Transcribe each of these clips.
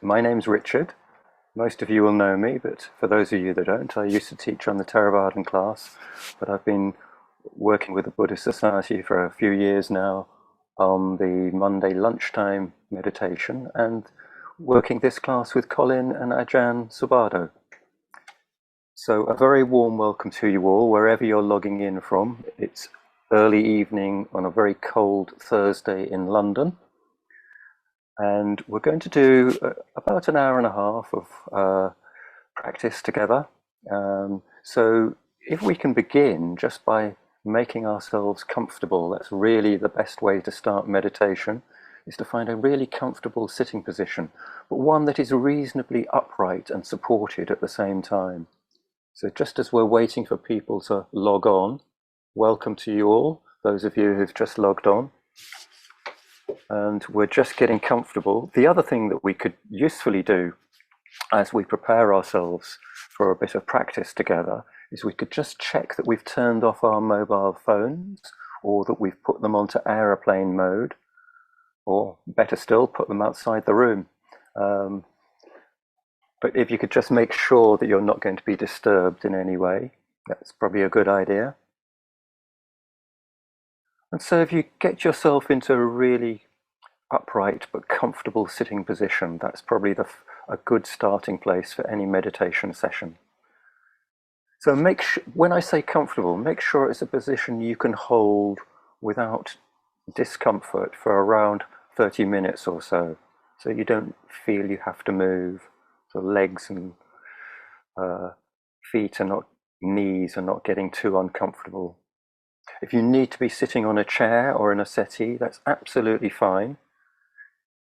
My name's Richard. Most of you will know me, but for those of you that don't, I used to teach on the Theravadan class, but I've been working with the Buddhist Society for a few years now on the Monday lunchtime meditation and working this class with Colin and Ajahn Subhaddo. So a very warm welcome to you all, wherever you're logging in from. It's early evening on a very cold Thursday in London. And we're going to do about an hour and a half of practice together. So if we can begin just by making ourselves comfortable, that's really the best way to start meditation, is to find a really comfortable sitting position, but one that is reasonably upright and supported at the same time. So just as we're waiting for people to log on, welcome to you all, those of you who've just logged on. And we're just getting comfortable. The other thing that we could usefully do as we prepare ourselves for a bit of practice together is we could just check that we've turned off our mobile phones, or that we've put them onto aeroplane mode, or better still, put them outside the room. But if you could just make sure that you're not going to be disturbed in any way, that's probably a good idea. And so if you get yourself into a really upright but comfortable sitting position, that's probably a good starting place for any meditation session. So when I say comfortable, make sure it's a position you can hold without discomfort for around 30 minutes or so. So you don't feel you have to move. So legs and feet are not, knees are not getting too uncomfortable. If you need to be sitting on a chair or in a settee, that's absolutely fine.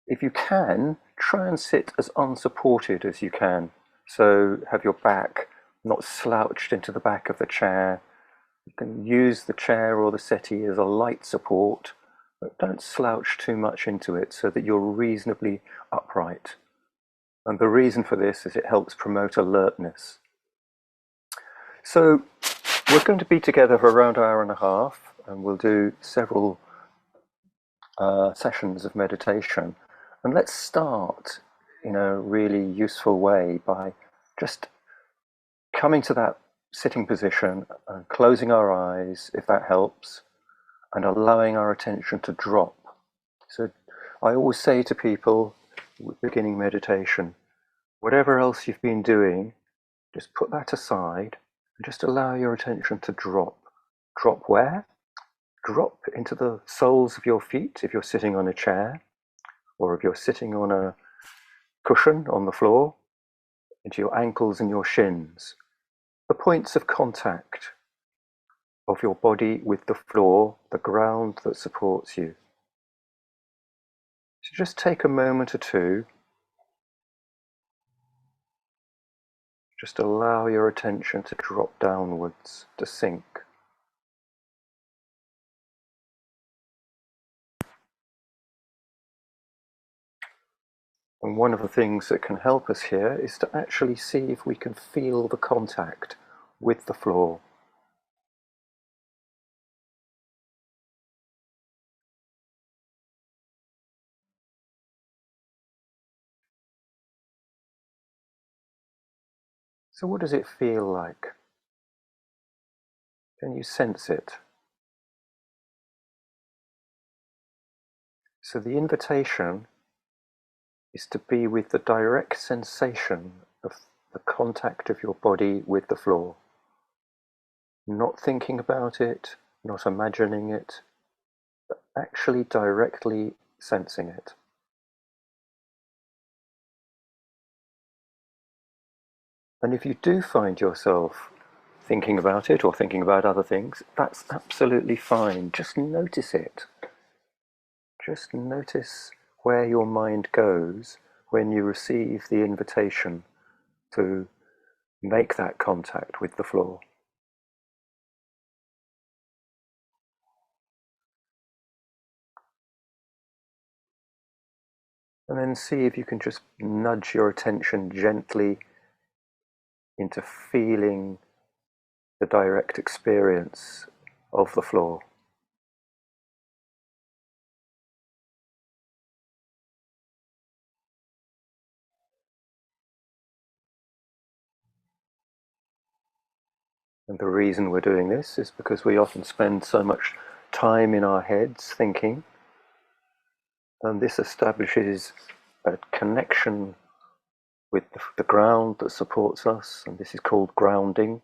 If you can, try and sit as unsupported as you can. So have your back not slouched into the back of the chair. You can use the chair or the settee as a light support, but don't slouch too much into it so that you're reasonably upright. And the reason for this is it helps promote alertness. So we're going to be together for around an hour and a half, and we'll do several sessions of meditation. And let's start in a really useful way by just coming to that sitting position and closing our eyes, if that helps, and allowing our attention to drop. So I always say to people beginning meditation, whatever else you've been doing, just put that aside and just allow your attention to drop. Drop where? Drop into the soles of your feet if you're sitting on a chair, or if you're sitting on a cushion on the floor, into your ankles and your shins. The points of contact of your body with the floor, the ground that supports you. So just take a moment or two. Just allow your attention to drop downwards, to sink. And one of the things that can help us here is to actually see if we can feel the contact with the floor. So what does it feel like? Can you sense it? So the invitation is to be with the direct sensation of the contact of your body with the floor. Not thinking about it, not imagining it, but actually directly sensing it. And if you do find yourself thinking about it or thinking about other things, that's absolutely fine. Just notice it. Just notice where your mind goes when you receive the invitation to make that contact with the floor. And then see if you can just nudge your attention gently into feeling the direct experience of the floor. And the reason we're doing this is because we often spend so much time in our heads thinking, and this establishes a connection with the ground that supports us, and this is called grounding,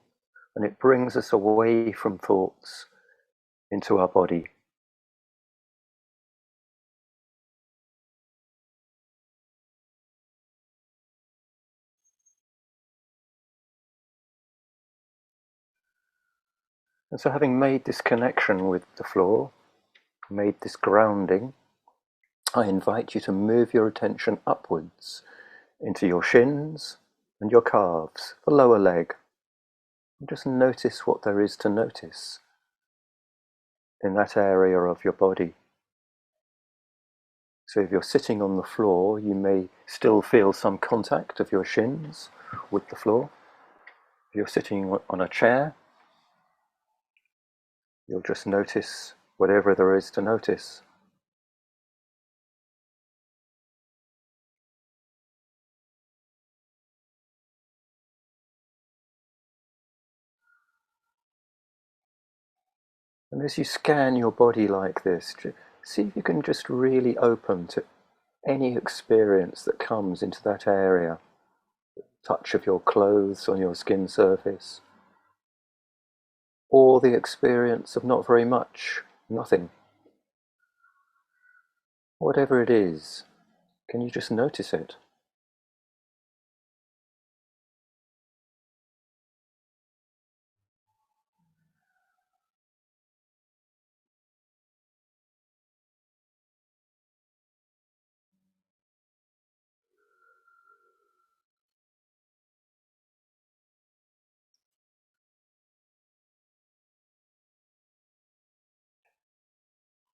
and it brings us away from thoughts into our body. And so having made this connection with the floor, made this grounding, I invite you to move your attention upwards into your shins and your calves, the lower leg. And just notice what there is to notice in that area of your body. So if you're sitting on the floor, you may still feel some contact of your shins with the floor. If you're sitting on a chair, you'll just notice whatever there is to notice. And as you scan your body like this, see if you can just really open to any experience that comes into that area. Touch of your clothes on your skin surface, or the experience of not very much, nothing. Whatever it is, can you just notice it?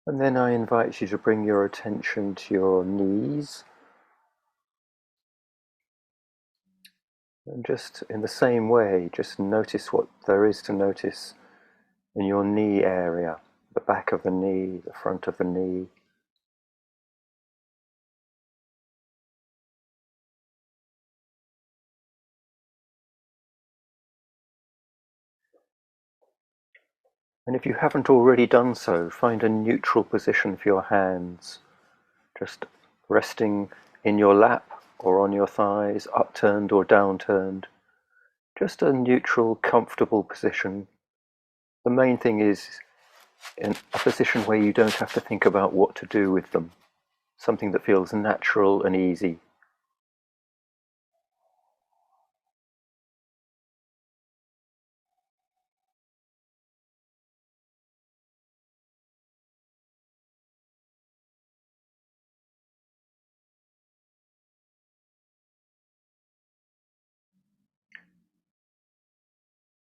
And then I invite you to bring your attention to your knees. And just in the same way, just notice what there is to notice in your knee area, the back of the knee, the front of the knee. And if you haven't already done so, find a neutral position for your hands, just resting in your lap or on your thighs, upturned or downturned. Just a neutral, comfortable position. The main thing is in a position where you don't have to think about what to do with them, something that feels natural and easy.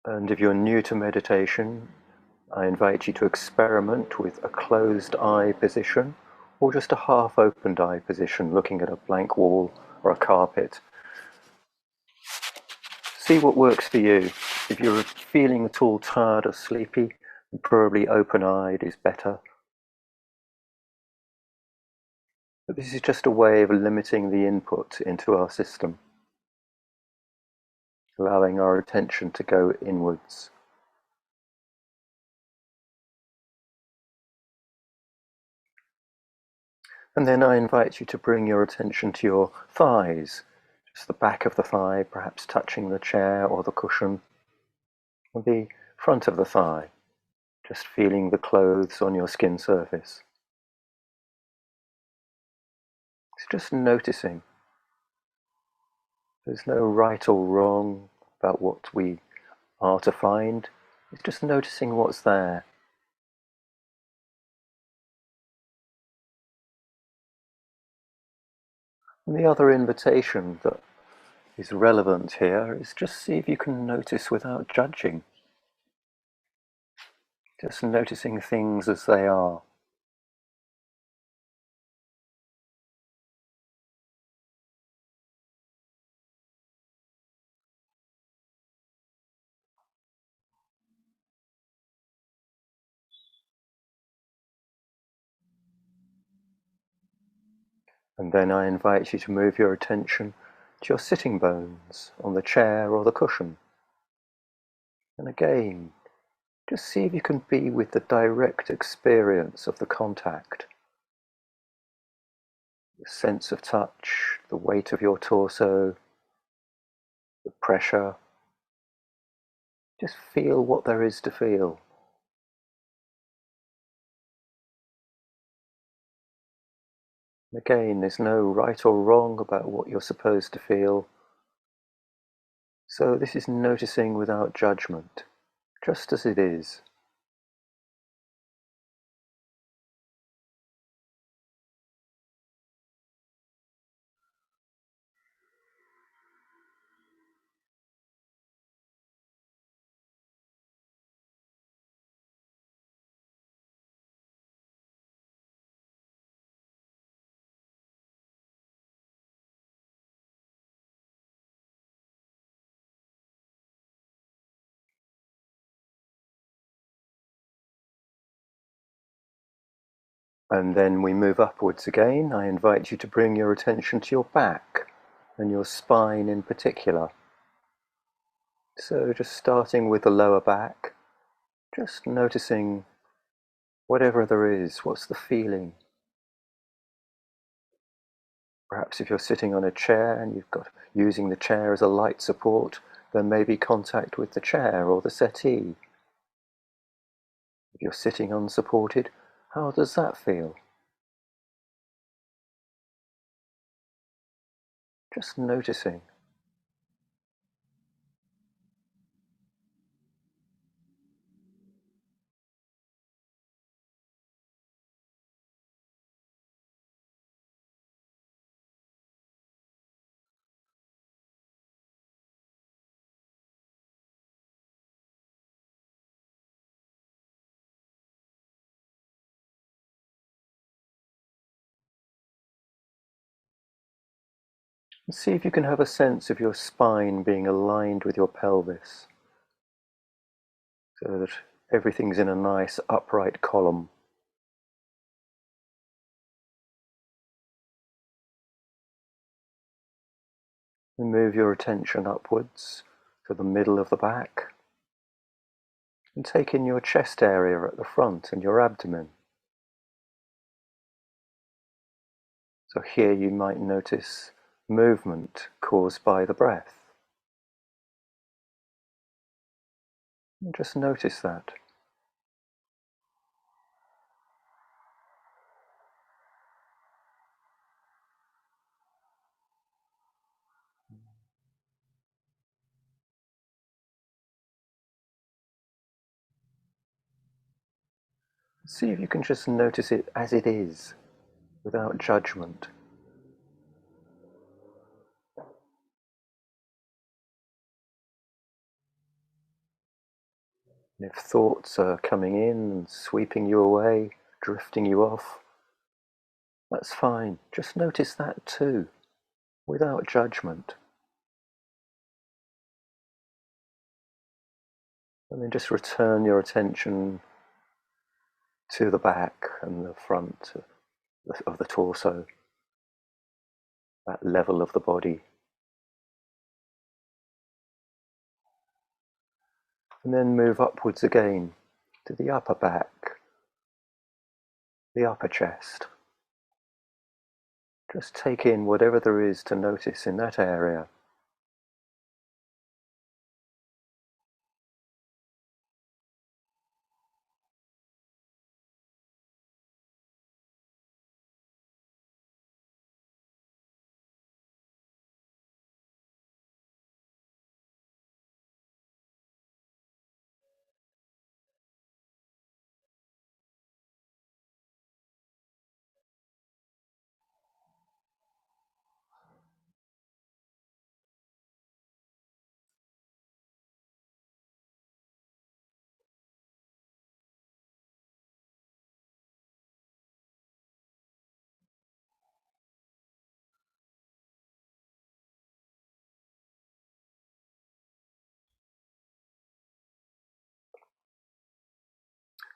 And if you're new to meditation, I invite you to experiment with a closed eye position or just a half opened eye position, looking at a blank wall or a carpet. See what works for you. If you're feeling at all tired or sleepy, probably open-eyed is better. But this is just a way of limiting the input into our system, allowing our attention to go inwards. And then I invite you to bring your attention to your thighs, just the back of the thigh, perhaps touching the chair or the cushion, or the front of the thigh, just feeling the clothes on your skin surface. It's just noticing. There's no right or wrong about what we are to find. It's just noticing what's there. And the other invitation that is relevant here is just see if you can notice without judging. Just noticing things as they are. And then I invite you to move your attention to your sitting bones on the chair or the cushion. And again, just see if you can be with the direct experience of the contact. The sense of touch, the weight of your torso, the pressure. Just feel what there is to feel. Again, there's no right or wrong about what you're supposed to feel. So this is noticing without judgment, just as it is. And then we move upwards again. I invite you to bring your attention to your back and your spine in particular. So just starting with the lower back, just noticing whatever there is, what's the feeling? Perhaps if you're sitting on a chair and you've got using the chair as a light support, there may be contact with the chair or the settee. If you're sitting unsupported, how does that feel? Just noticing. And see if you can have a sense of your spine being aligned with your pelvis, so that everything's in a nice upright column. And move your attention upwards to the middle of the back, and take in your chest area at the front and your abdomen. So here you might notice movement caused by the breath. And just notice that. See if you can just notice it as it is, without judgment. And if thoughts are coming in and sweeping you away, drifting you off, that's fine. Just notice that too, without judgment. And then just return your attention to the back and the front of the torso, that level of the body. And then move upwards again to the upper back, the upper chest. Just take in whatever there is to notice in that area.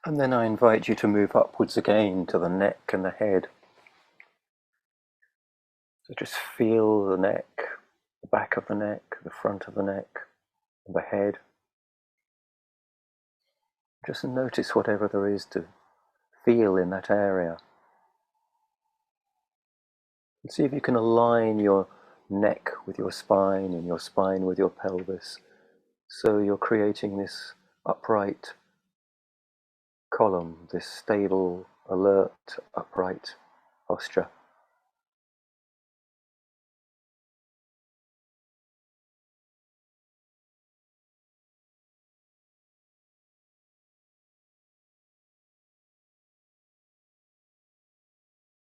And then I invite you to move upwards again to the neck and the head. So just feel the neck, the back of the neck, the front of the neck, the head. Just notice whatever there is to feel in that area. And see if you can align your neck with your spine and your spine with your pelvis. So you're creating this upright column, this stable, alert, upright posture.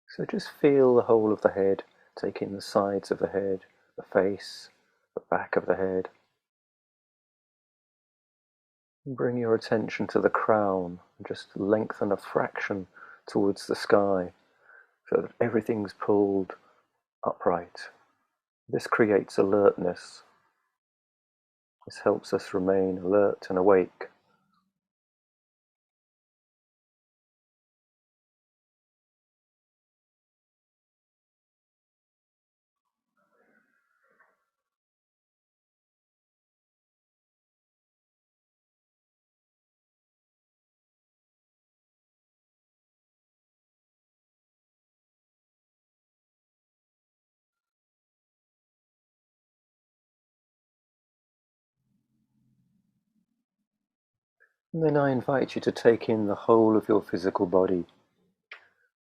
So just feel the whole of the head, taking the sides of the head, the face, the back of the head. And bring your attention to the crown and just lengthen a fraction towards the sky so that everything's pulled upright. This creates alertness. This helps us remain alert and awake. And then I invite you to take in the whole of your physical body,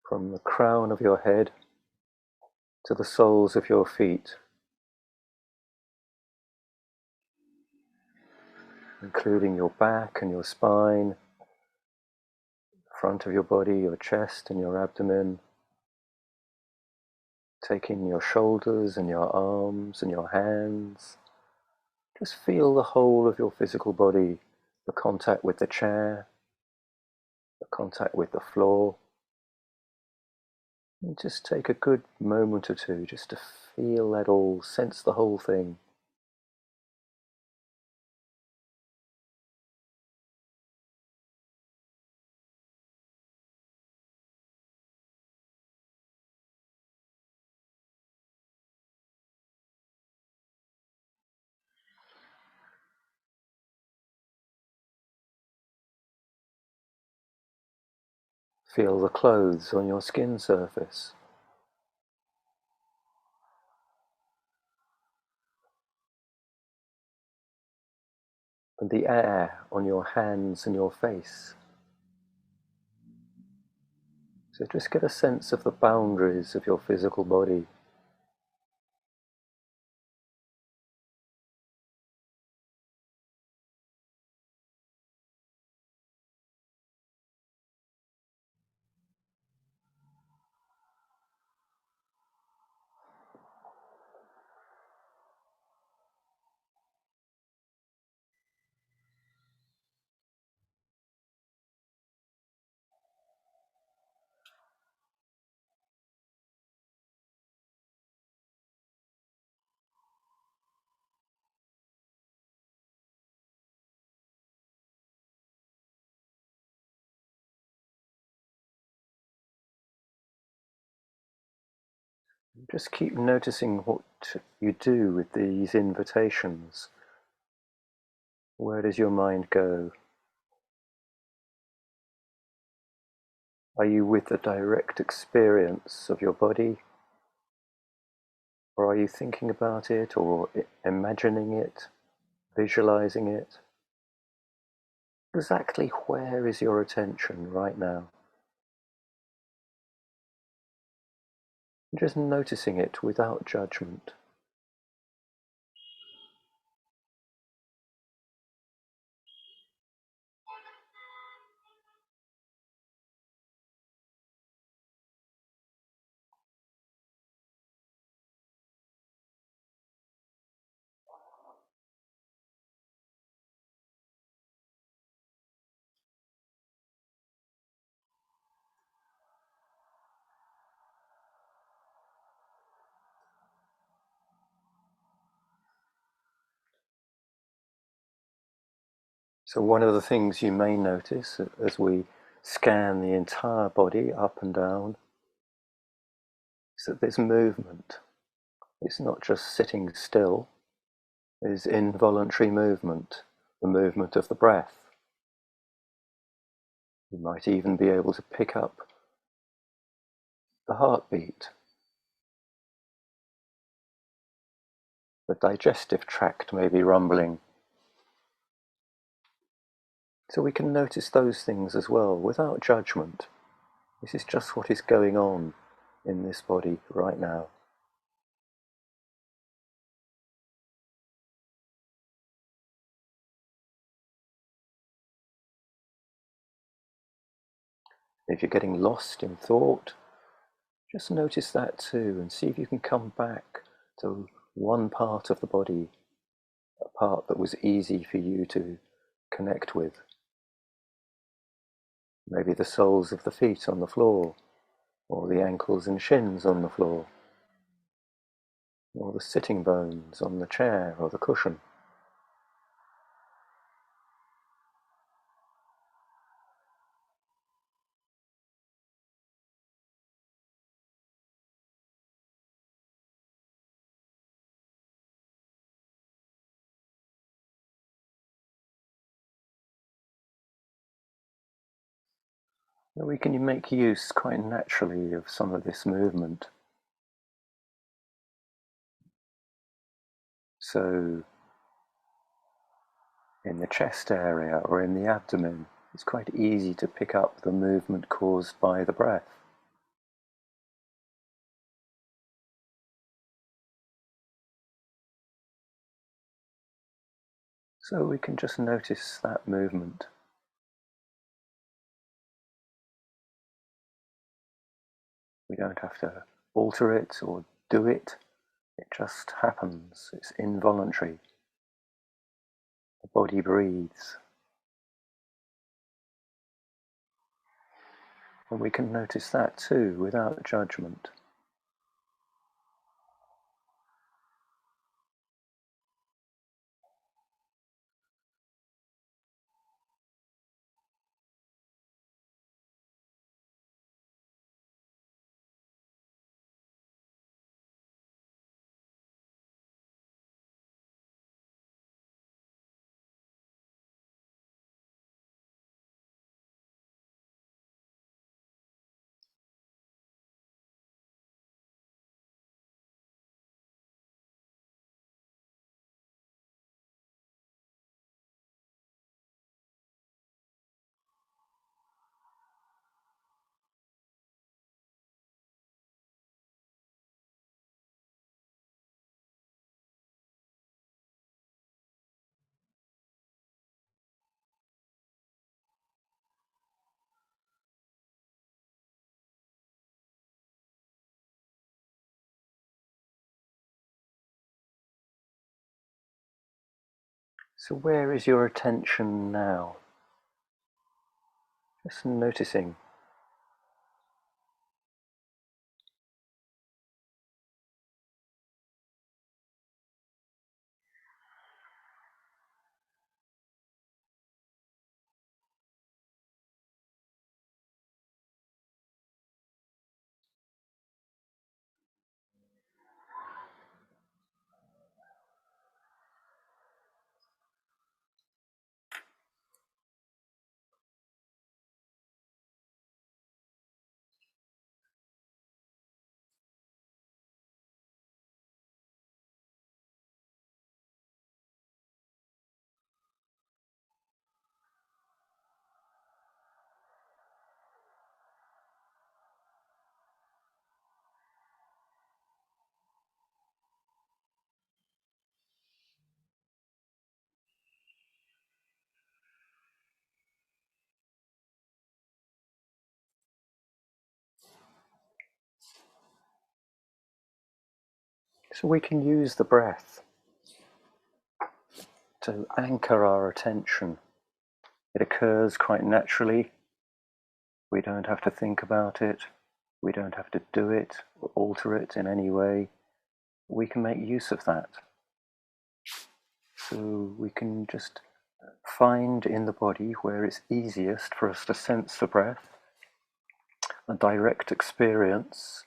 from the crown of your head to the soles of your feet, including your back and your spine, the front of your body, your chest and your abdomen. Take in your shoulders and your arms and your hands. Just feel the whole of your physical body, the contact with the chair, the contact with the floor. And just take a good moment or two just to feel that all, sense the whole thing. Feel the clothes on your skin surface. And the air on your hands and your face. So just get a sense of the boundaries of your physical body. Just keep noticing what you do with these invitations. Where does your mind go? Are you with the direct experience of your body? Or are you thinking about it or imagining it, visualizing it? Exactly where is your attention right now? Just noticing it without judgment. So one of the things you may notice as we scan the entire body up and down is that there's movement. It's not just sitting still, there's involuntary movement, the movement of the breath. You might even be able to pick up the heartbeat, the digestive tract may be rumbling. So we can notice those things as well without judgment. This is just what is going on in this body right now. If you're getting lost in thought, just notice that too and see if you can come back to one part of the body, a part that was easy for you to connect with. Maybe the soles of the feet on the floor, or the ankles and shins on the floor, or the sitting bones on the chair or the cushion. We can make use quite naturally of some of this movement. So in the chest area or in the abdomen, it's quite easy to pick up the movement caused by the breath. So we can just notice that movement. We don't have to alter it or do it. It just happens. It's involuntary. The body breathes. And we can notice that too without judgment. So where is your attention now? Just noticing. So we can use the breath to anchor our attention. It occurs quite naturally. We don't have to think about it. We don't have to do it or alter it in any way. We can make use of that. So we can just find in the body where it's easiest for us to sense the breath, a direct experience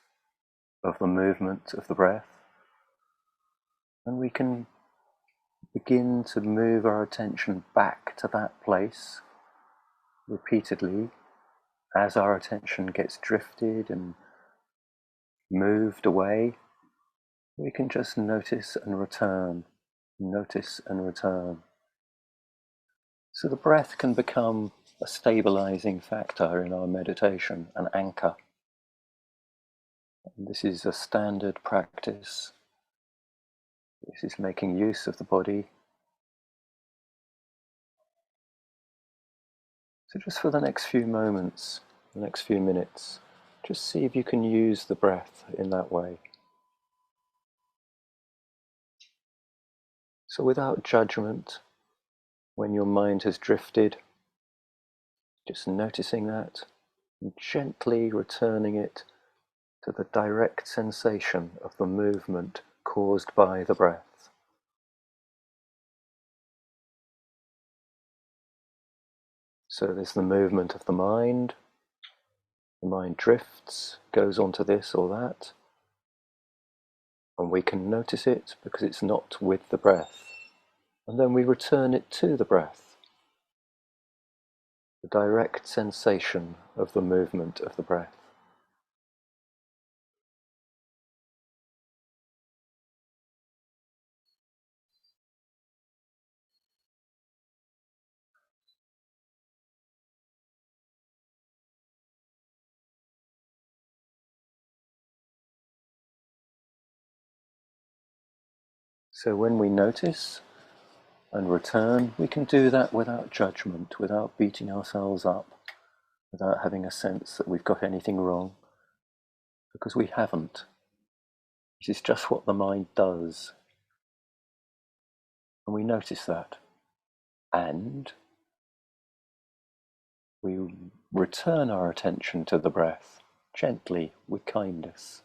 of the movement of the breath, and we can begin to move our attention back to that place repeatedly as our attention gets drifted and moved away, we can just notice and return, notice and return. So the breath can become a stabilizing factor in our meditation, an anchor. And this is a standard practice. This is making use of the body. So just for the next few moments, the next few minutes, just see if you can use the breath in that way. So without judgment, when your mind has drifted, just noticing that and gently returning it to the direct sensation of the movement caused by the breath. So there's the movement of the mind drifts, goes onto this or that, and we can notice it because it's not with the breath. And then we return it to the breath, the direct sensation of the movement of the breath. So when we notice and return, we can do that without judgment, without beating ourselves up, without having a sense that we've got anything wrong, because we haven't. This is just what the mind does. And we notice that. And we return our attention to the breath, gently, with kindness.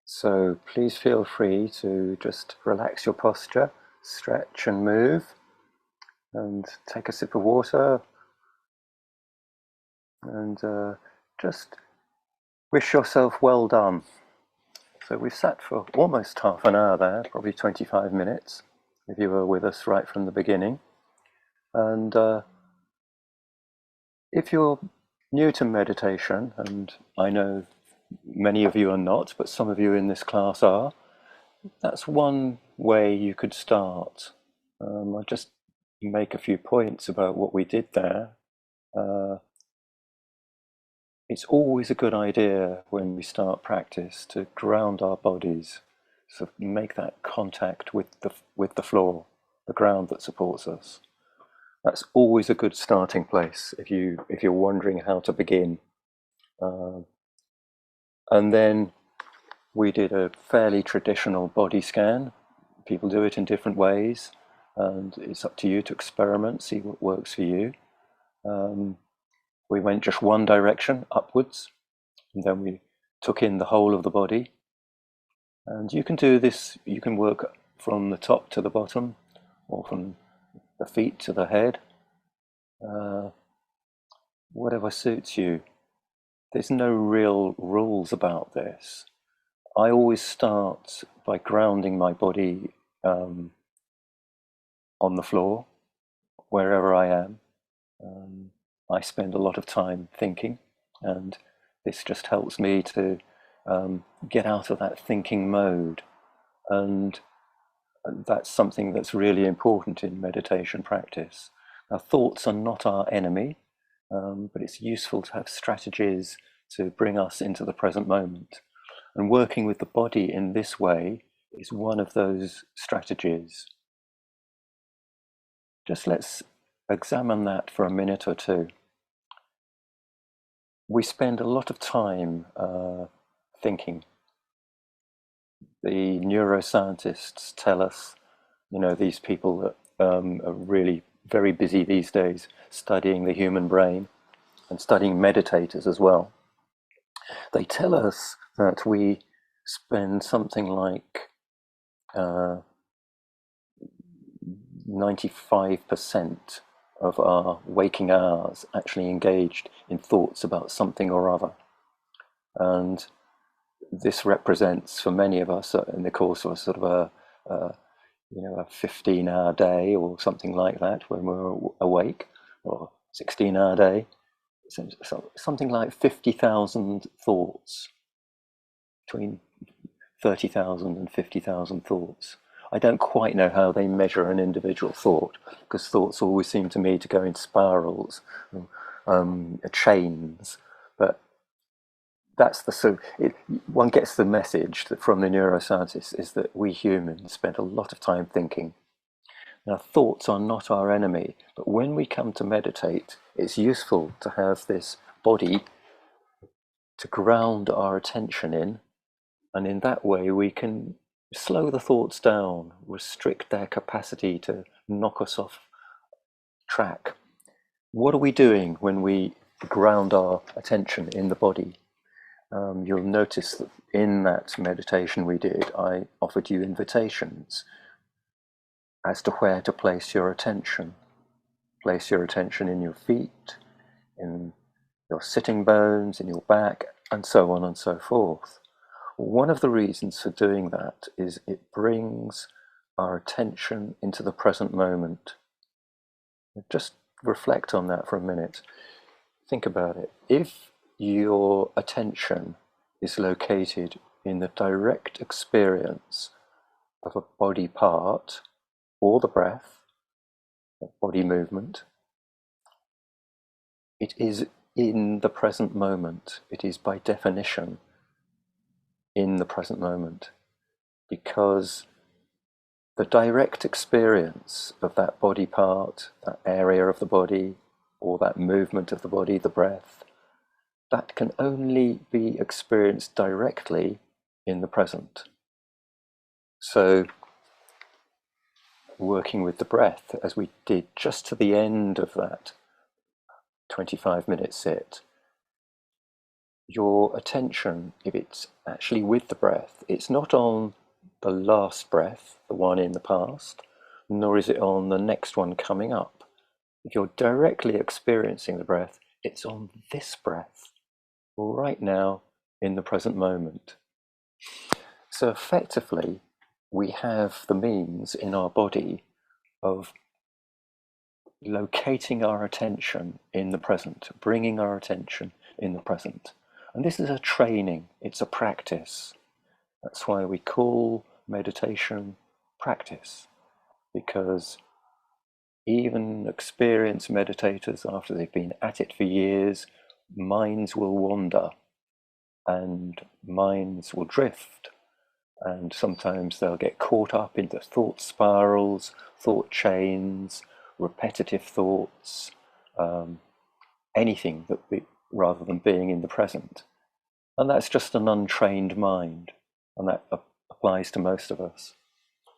So please feel free to just relax your posture, stretch and move, and take a sip of water, and just wish yourself well done. So we've sat for almost half an hour there, probably 25 minutes, if you were with us right from the beginning. And if you're new to meditation, and I know many of you are not, but some of you in this class are, that's one way you could start. I'll just make a few points about what we did there. It's always a good idea when we start practice to ground our bodies, so make that contact with the floor, the ground that supports us. That's always a good starting place if you're wondering how to begin. And then we did a fairly traditional body scan. People do it in different ways, and it's up to you to experiment, see what works for you. We went just one direction, upwards, and then we took in the whole of the body. And you can do this, you can work from the top to the bottom, or from the feet to the head, whatever suits you. There's no real rules about this. I always start by grounding my body on the floor, wherever I am. I spend a lot of time thinking, and this just helps me to get out of that thinking mode. And that's something that's really important in meditation practice. Now, thoughts are not our enemy, but it's useful to have strategies to bring us into the present moment. And working with the body in this way is one of those strategies. Just let's examine that for a minute or two. We spend a lot of time thinking. The neuroscientists tell us, these people that are really very busy these days studying the human brain and studying meditators as well. They tell us that we spend something like 95% of our waking hours actually engaged in thoughts about something or other. And this represents, for many of us, in the course of a sort of a 15-hour day or something like that when we're awake, or 16-hour day, something like 50,000 thoughts, between 30,000 and 50,000 thoughts. I don't quite know how they measure an individual thought, because thoughts always seem to me to go in spirals, chains, but that's one gets the message that from the neuroscientists is that we humans spend a lot of time thinking. Now, thoughts are not our enemy, but when we come to meditate, it's useful to have this body to ground our attention in, and in that way we can slow the thoughts down, restrict their capacity to knock us off track. What are we doing when we ground our attention in the body? You'll notice that in that meditation we did, I offered you invitations as to where to place your attention. Place your attention in your feet, in your sitting bones, in your back, and so on and so forth. One of the reasons for doing that is it brings our attention into the present moment. Just reflect on that for a minute. Think about it. If your attention is located in the direct experience of a body part or the breath, body movement, it is in the present moment. It is by definition in the present moment, because the direct experience of that body part, that area of the body, or that movement of the body, the breath, that can only be experienced directly in the present. So, working with the breath, as we did just to the end of that 25-minute sit, your attention, if it's actually with the breath, it's not on the last breath, the one in the past, nor is it on the next one coming up. If you're directly experiencing the breath, it's on this breath, right now, in the present moment. So effectively, we have the means in our body of locating our attention in the present, bringing our attention in the present. And this is a training, it's a practice. That's why we call meditation practice, because even experienced meditators, after they've been at it for years, minds will wander and minds will drift, and sometimes they'll get caught up into thought spirals, thought chains, repetitive thoughts, anything rather than being in the present. And that's just an untrained mind, and that applies to most of us.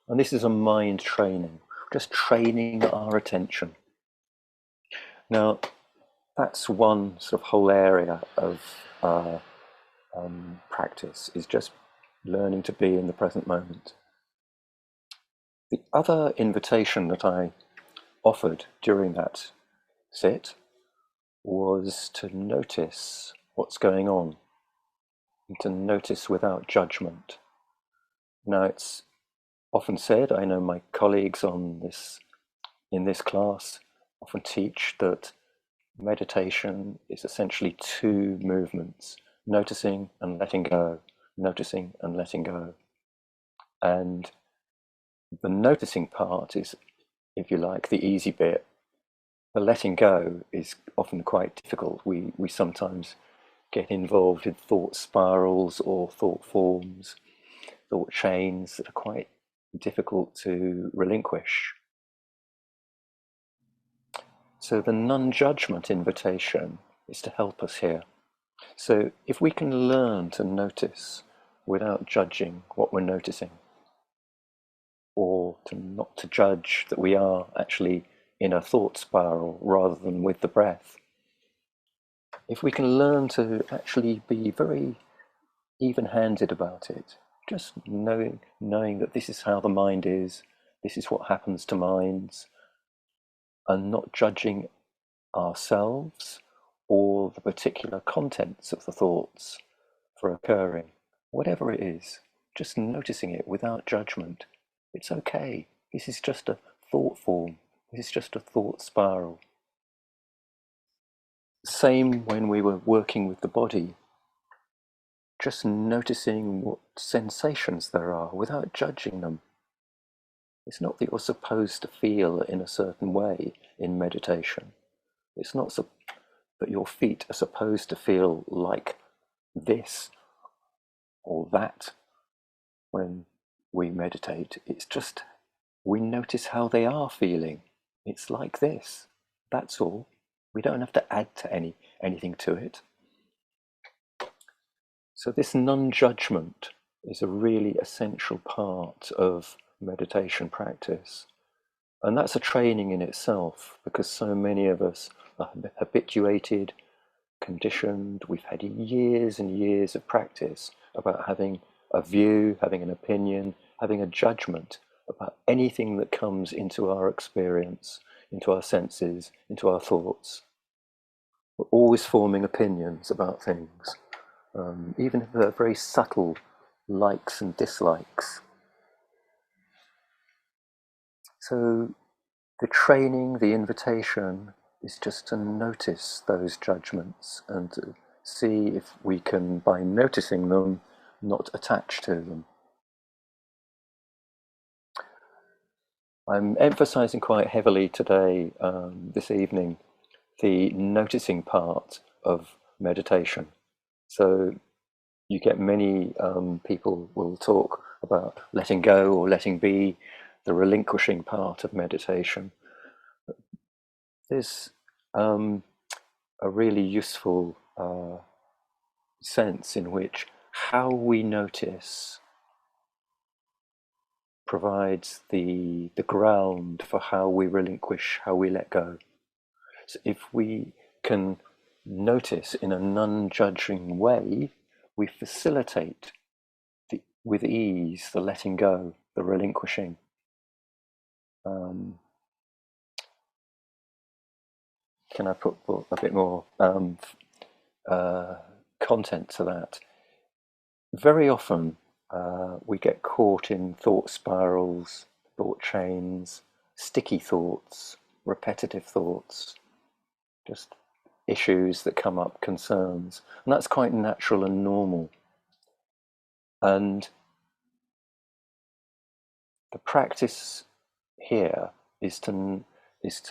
And this is a mind training, just training our attention. Now, that's one sort of whole area of practice, is just learning to be in the present moment. The other invitation that I offered during that sit was to notice what's going on, and to notice without judgment. Now, it's often said, I know my colleagues in this class often teach that meditation is essentially two movements: noticing and letting go, noticing and letting go. And the noticing part is, if you like, the easy bit. The letting go is often quite difficult. We sometimes get involved in thought spirals or thought forms, thought chains that are quite difficult to relinquish. So the non-judgment invitation is to help us here. So if we can learn to notice without judging what we're noticing, or not to judge that we are actually in a thought spiral rather than with the breath, if we can learn to actually be very even-handed about it, just knowing that this is how the mind is, this is what happens to minds, and not judging ourselves or the particular contents of the thoughts for occurring, whatever it is, just noticing it without judgment. It's okay. This is just a thought form. This is just a thought spiral. Same when we were working with the body, just noticing what sensations there are without judging them. It's not that you're supposed to feel in a certain way in meditation. It's not that your feet are supposed to feel like this or that when we meditate. It's just we notice how they are feeling. It's like this. That's all. We don't have to add to anything to it. So this non-judgment is a really essential part of meditation practice. And that's a training in itself, because so many of us are habituated, conditioned. We've had years and years of practice about having a view, having an opinion, having a judgment about anything that comes into our experience, into our senses, into our thoughts. We're always forming opinions about things, even if they're very subtle likes and dislikes. So the training, the invitation, is just to notice those judgments and to see if we can, by noticing them, not attach to them. I'm emphasizing quite heavily today, this evening, the noticing part of meditation. So you get many people will talk about letting go or letting be, the relinquishing part of meditation. There's a really useful sense in which how we notice provides the ground for how we relinquish, how we let go. So if we can notice in a non-judging way, we facilitate with ease the letting go, the relinquishing. Can I put a bit more content to that? Very often we get caught in thought spirals, thought chains, sticky thoughts, repetitive thoughts, just issues that come up, concerns, and that's quite natural and normal. And the practice here is to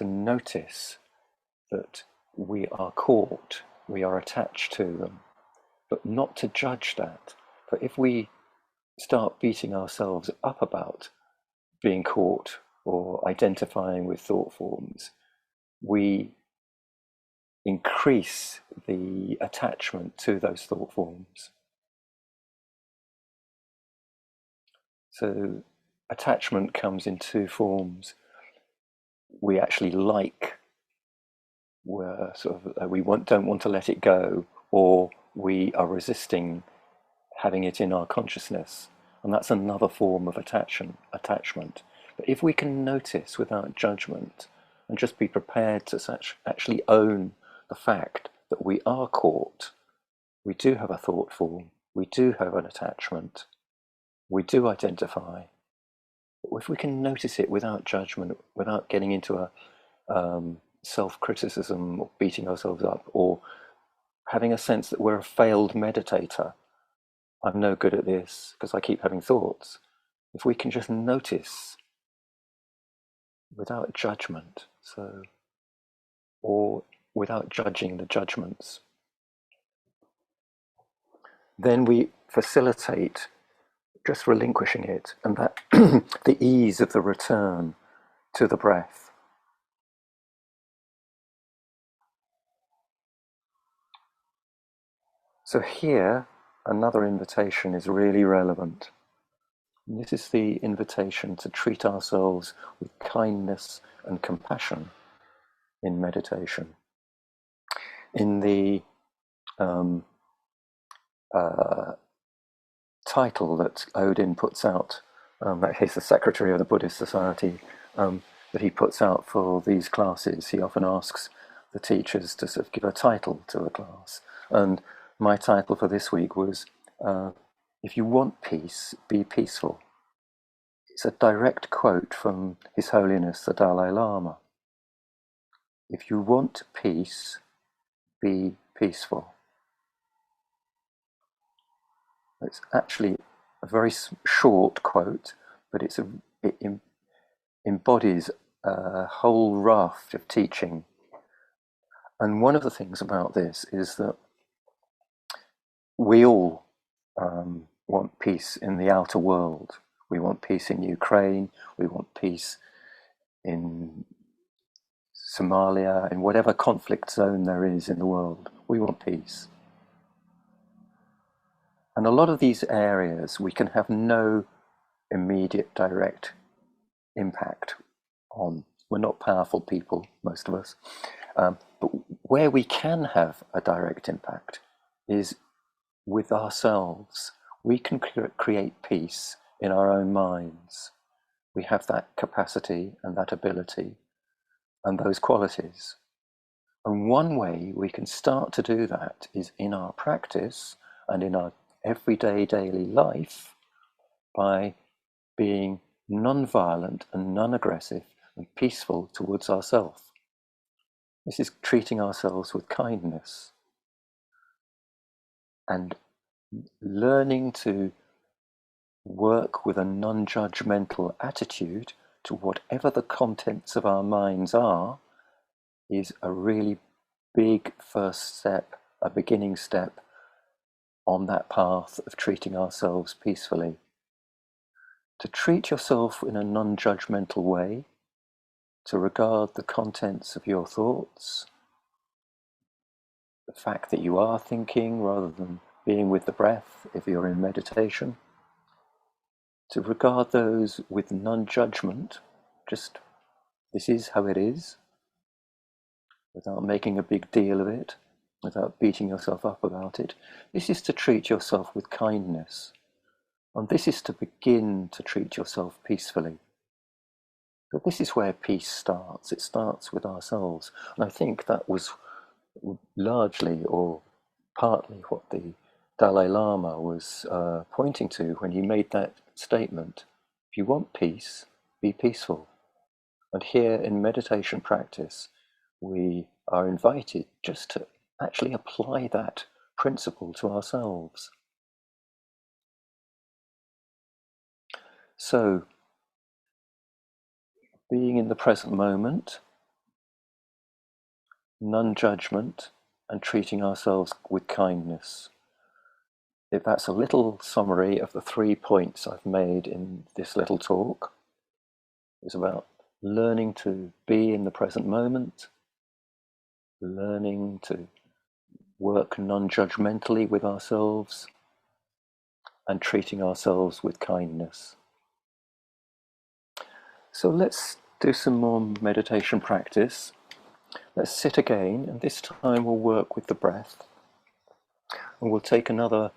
notice that we are caught we are attached to them, but not to judge that. But if we start beating ourselves up about being caught or identifying with thought forms, we increase the attachment to those thought forms. So attachment comes in two forms. We actually like, we're sort of, don't want to let it go, or we are resisting having it in our consciousness, and that's another form of attachment. But if we can notice without judgment and just be prepared to actually own the fact that we are caught, we do have a thought form, we do have an attachment, we do identify. But if we can notice it without judgment, without getting into a self-criticism or beating ourselves up, or having a sense that we're a failed meditator, I'm no good at this because I keep having thoughts. If we can just notice without judgment, or without judging the judgments, then we facilitate just relinquishing it, and that the ease of the return to the breath. So here, another invitation is really relevant. And this is the invitation to treat ourselves with kindness and compassion in meditation. In the title that Odin puts out, that he's the secretary of the Buddhist Society, that he puts out for these classes, he often asks the teachers to sort of give a title to a class. And my title for this week was, if you want peace, be peaceful. It's a direct quote from His Holiness the Dalai Lama. If you want peace, be peaceful. It's actually a very short quote, but it embodies a whole raft of teaching. And one of the things about this is that we all want peace in the outer world. We want peace in Ukraine, we want peace in Somalia, in whatever conflict zone there is in the world. We want peace. And a lot of these areas we can have no immediate direct impact on. We're not powerful people, most of us. But where we can have a direct impact is with ourselves. We can create peace in our own minds. We have that capacity and that ability and those qualities. And one way we can start to do that is in our practice and in our everyday daily life, by being non-violent and non-aggressive and peaceful towards ourselves. This is treating ourselves with kindness and learning to work with a non-judgmental attitude to whatever the contents of our minds are, is a really big first step, a beginning step on that path of treating ourselves peacefully. To treat yourself in a non-judgmental way, to regard the contents of your thoughts, the fact that you are thinking rather than being with the breath if you're in meditation, to regard those with non-judgment, just this is how it is, without making a big deal of it, without beating yourself up about it. This is to treat yourself with kindness. And this is to begin to treat yourself peacefully. But this is where peace starts. It starts with ourselves. And I think that was largely or partly what the Dalai Lama was pointing to when he made that statement. If you want peace, be peaceful. And here in meditation practice, we are invited just to actually apply that principle to ourselves. So, being in the present moment, non-judgment, and treating ourselves with kindness. If that's a little summary of the 3 points I've made in this little talk. It's about learning to be in the present moment, learning to work non-judgmentally with ourselves, and treating ourselves with kindness. So let's do some more meditation practice. Let's sit again, and this time we'll work with the breath. And we'll take another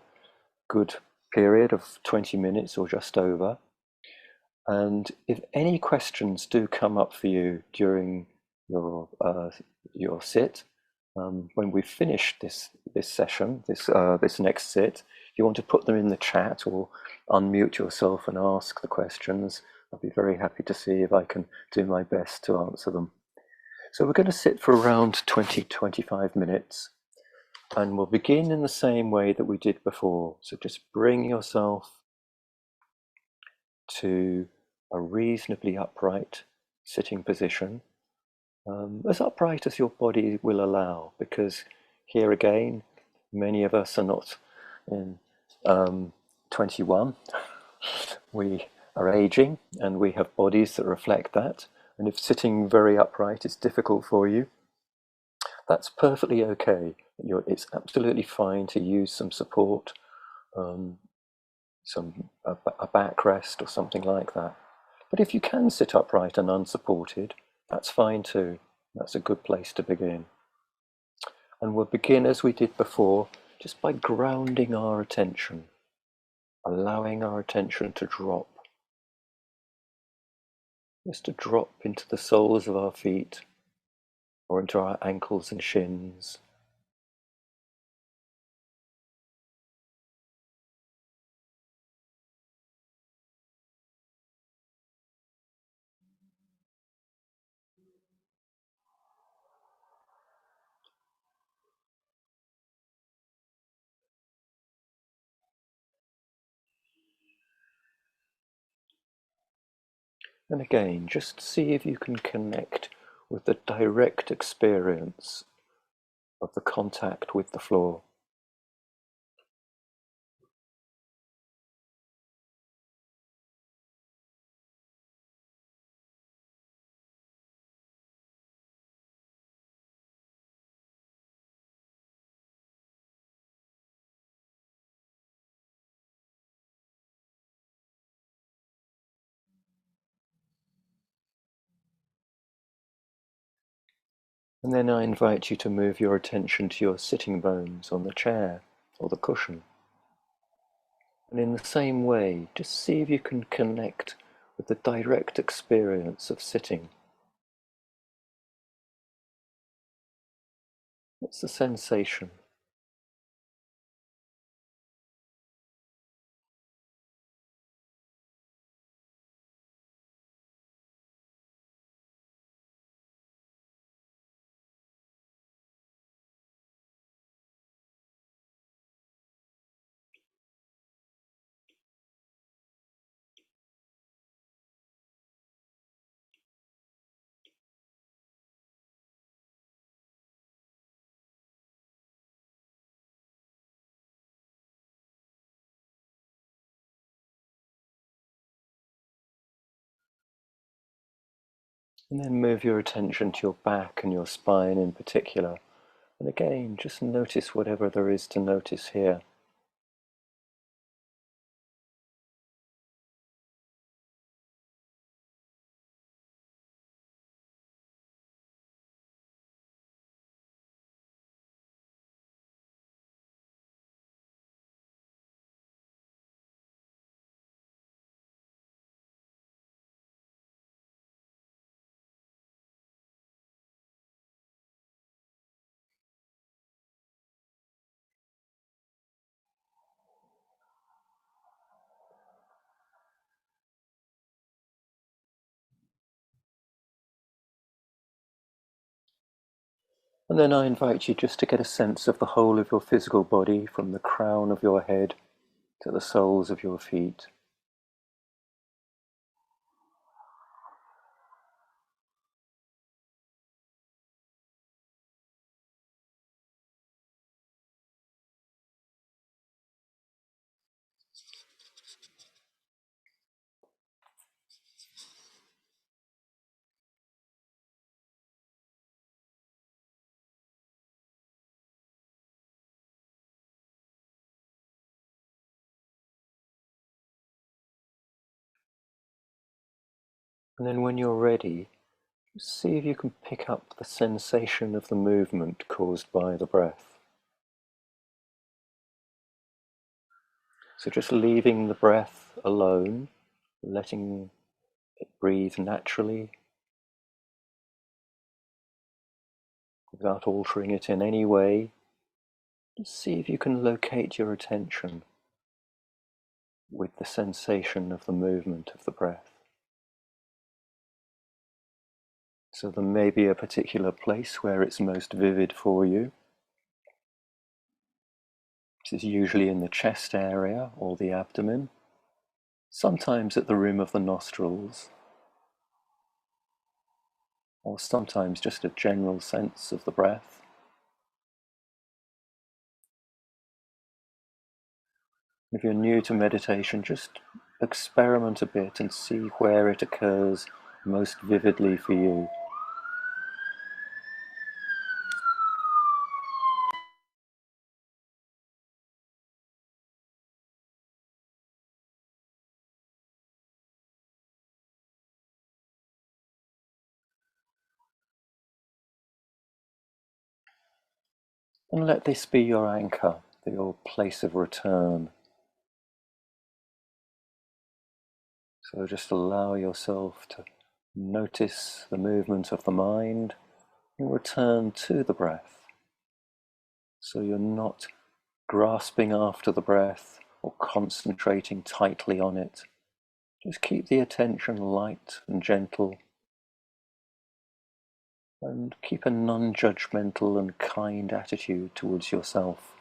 good period of 20 minutes or just over. And if any questions do come up for you during your sit, when we've finished this session, this next sit, if you want to put them in the chat or unmute yourself and ask the questions, I'll be very happy to see if I can do my best to answer them. So we're going to sit for around 20-25 minutes, and we'll begin in the same way that we did before. So just bring yourself to a reasonably upright sitting position, as upright as your body will allow, because here again, many of us are not in 21. We are aging and we have bodies that reflect that. And if sitting very upright is difficult for you, that's perfectly okay. It's absolutely fine to use some support, a backrest or something like that. But if you can sit upright and unsupported, that's fine too. That's a good place to begin. And we'll begin as we did before, just by grounding our attention, allowing our attention to drop. Just to drop into the soles of our feet or into our ankles and shins. And again, just see if you can connect with the direct experience of the contact with the floor. And then I invite you to move your attention to your sitting bones on the chair or the cushion. And in the same way, just see if you can connect with the direct experience of sitting. What's the sensation? And then move your attention to your back and your spine in particular. And again, just notice whatever there is to notice here. And then I invite you just to get a sense of the whole of your physical body, from the crown of your head to the soles of your feet. And then when you're ready, see if you can pick up the sensation of the movement caused by the breath. So just leaving the breath alone, letting it breathe naturally, without altering it in any way. Just see if you can locate your attention with the sensation of the movement of the breath. So there may be a particular place where it's most vivid for you. This is usually in the chest area or the abdomen, sometimes at the rim of the nostrils, or sometimes just a general sense of the breath. If you're new to meditation, just experiment a bit and see where it occurs most vividly for you. And let this be your anchor, your place of return. So just allow yourself to notice the movement of the mind and return to the breath. So you're not grasping after the breath or concentrating tightly on it. Just keep the attention light and gentle, and keep a non-judgmental and kind attitude towards yourself.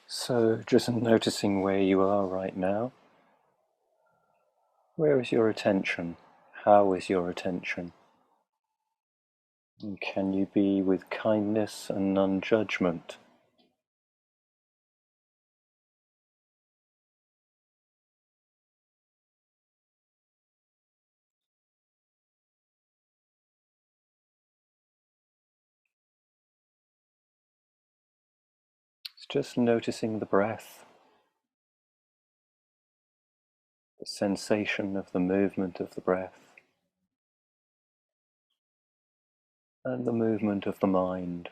So just noticing where you are right now. Where is your attention? How is your attention? And can you be with kindness and non-judgment? It's just noticing the breath, the sensation of the movement of the breath, and the movement of the mind.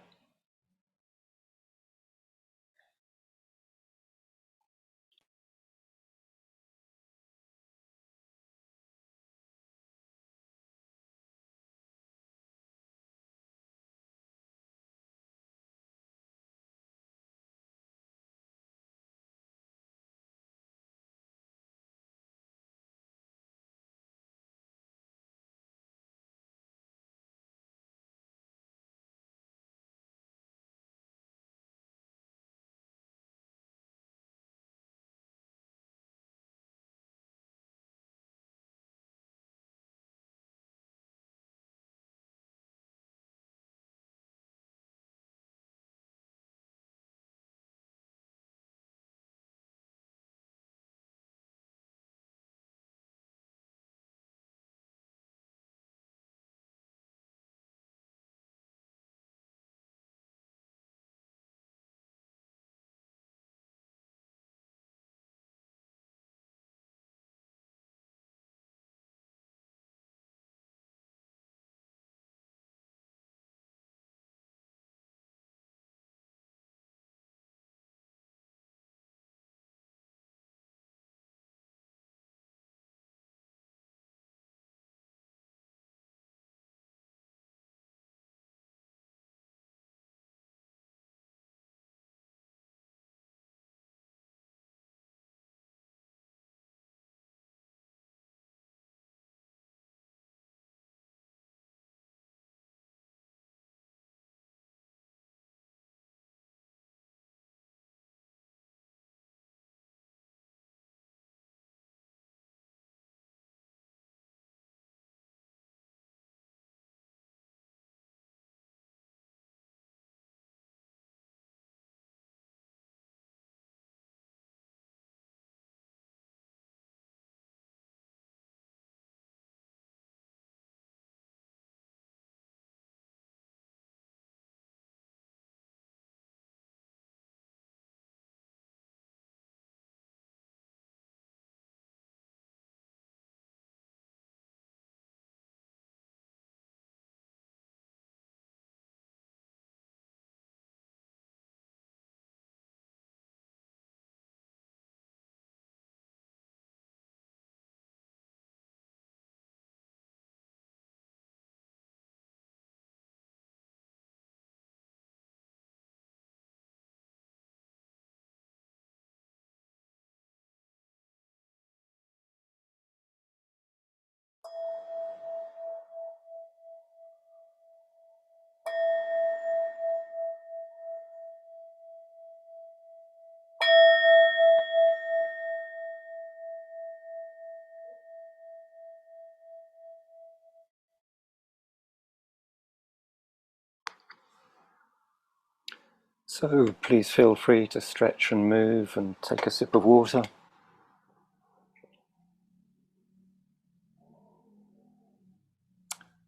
So please feel free to stretch and move and take a sip of water.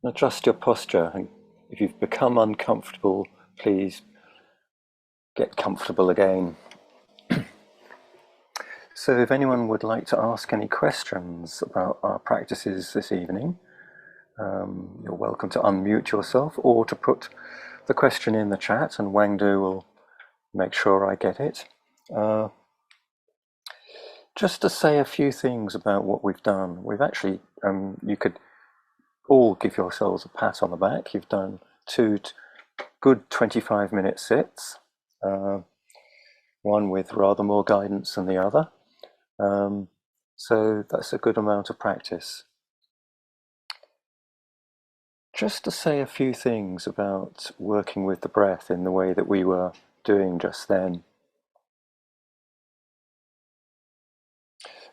And adjust your posture. And if you've become uncomfortable, please get comfortable again. So if anyone would like to ask any questions about our practices this evening, you're welcome to unmute yourself or to put the question in the chat, and Wangdu will make sure I get it. Just to say a few things about what we've done. We've actually, you could all give yourselves a pat on the back. You've done two good 25-minute sits, one with rather more guidance than the other. So that's a good amount of practice. Just to say a few things about working with the breath in the way that we were doing just then.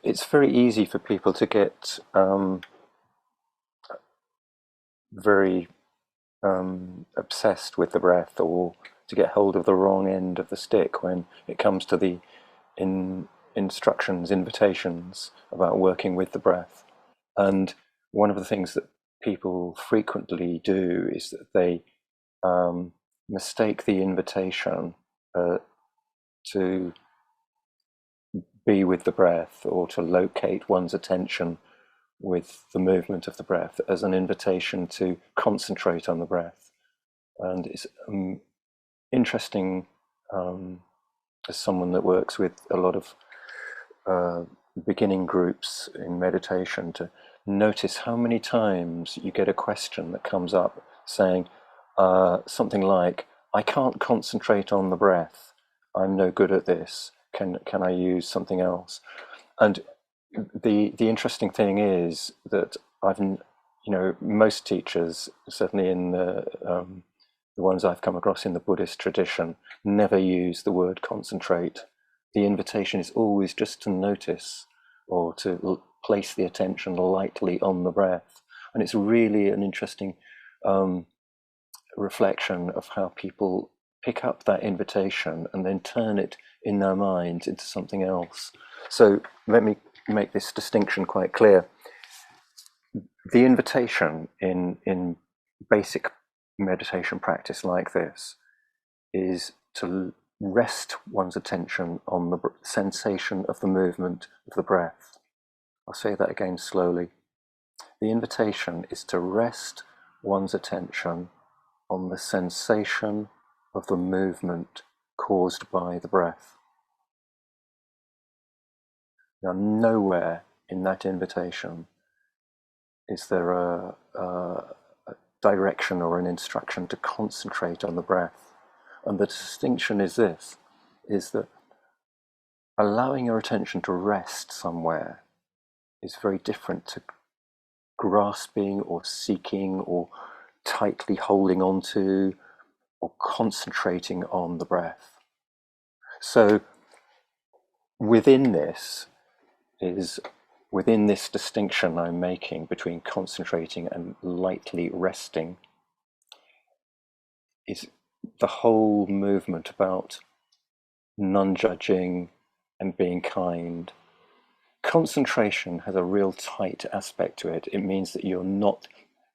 It's very easy for people to get very obsessed with the breath, or to get hold of the wrong end of the stick when it comes to the instructions, invitations about working with the breath. And one of the things that people frequently do is that they mistake the invitation to be with the breath, or to locate one's attention with the movement of the breath, as an invitation to concentrate on the breath. And it's interesting, as someone that works with a lot of beginning groups in meditation, to notice how many times you get a question that comes up saying something like, I can't concentrate on the breath, I'm no good at this, can I use something else? And the interesting thing is that most teachers, certainly in the ones I've come across in the Buddhist tradition, never use the word concentrate. The invitation is always just to notice, or to place the attention lightly on the breath. And it's really an interesting reflection of how people pick up that invitation and then turn it in their minds into something else. So let me make this distinction quite clear. The invitation in basic meditation practice like this is to rest one's attention on the sensation of the movement of the breath. I'll say that again slowly. The invitation is to rest one's attention on the sensation of the movement caused by the breath. Now, nowhere in that invitation is there a direction or an instruction to concentrate on the breath. And the distinction is this, is that allowing your attention to rest somewhere is very different to grasping or seeking or tightly holding on to or concentrating on the breath. So within this distinction I'm making between concentrating and lightly resting, is the whole movement about non-judging and being kind. Concentration has a real tight aspect to it. It means that you're not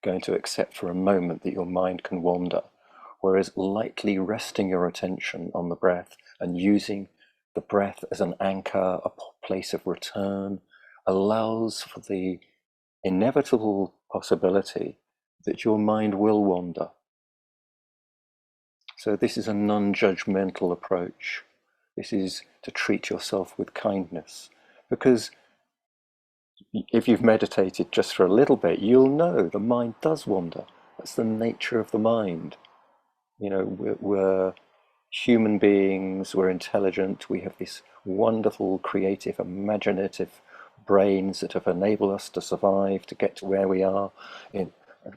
going to accept for a moment that your mind can wander. Whereas lightly resting your attention on the breath and using the breath as an anchor, a place of return, allows for the inevitable possibility that your mind will wander. So this is a non-judgmental approach. This is to treat yourself with kindness, because if you've meditated just for a little bit, you'll know the mind does wander. That's the nature of the mind. We're human beings, we're intelligent, we have this wonderful, creative, imaginative brains that have enabled us to survive, to get to where we are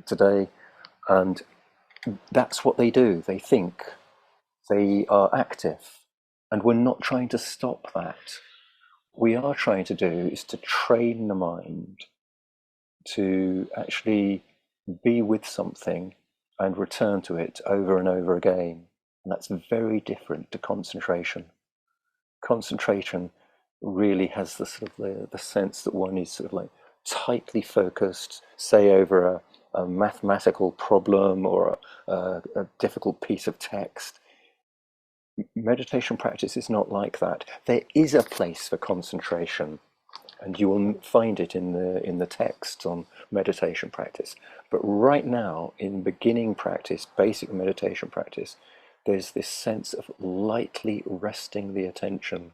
today. And that's what they do. They think, they are active, and we're not trying to stop that. What we are trying to do is to train the mind to actually be with something and return to it over and over again. And that's very different to concentration. Concentration really has the sort of the sense that one is sort of like tightly focused, say over a mathematical problem or a difficult piece of text. Meditation practice is not like that. There is a place for concentration, and you will find it in the texts on meditation practice. But right now, in beginning practice, basic meditation practice, there's this sense of lightly resting the attention,